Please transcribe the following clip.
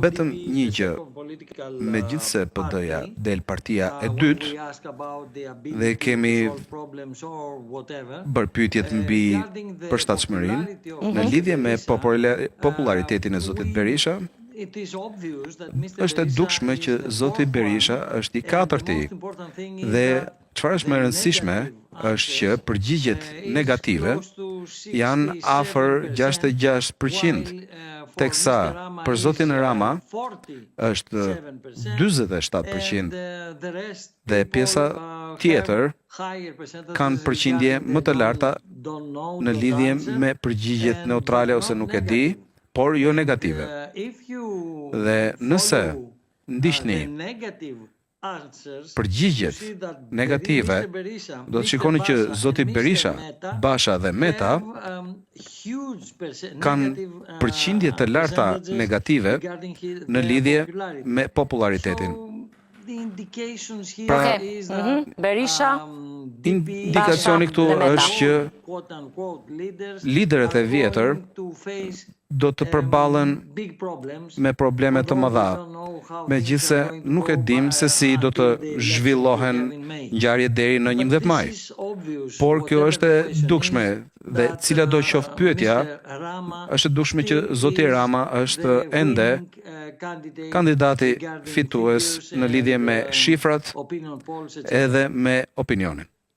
Vetëm një gjë, megjithse PD-ja del partia e dytë dhe kemi bërë pyetjet mbi përshtatshmërinë në lidhje me popularitetin e zotit Berisha, është e dukshme që zoti Berisha është i katërti dhe çfarë është më e rëndësishme është që përgjigjet negative janë afër 66%, teksa për zotin Rama është 47% dhe pjesa tjetër kanë përqindje më të larta në lidhje me përgjigjet neutrale ose nuk e di, por jo negative. Dhe nëse ndiqni përgjigjet negative, do të shikoni që zoti Berisha, Basha dhe Meta kanë përqindje të larta negative në lidhje me popularitetin. Pra, Berisha, indikacioni këtu është që liderët e vjetër do të përballen me probleme të mëdha, megjithse nuk e dim se si do të zhvillohen ngjarjet deri në 11 maj. Por kjo është e dukshme dhe cila do qoftë pyetja, është e dukshme që zoti Rama është ende kandidati fitues në lidhje me shifrat edhe me opinionin.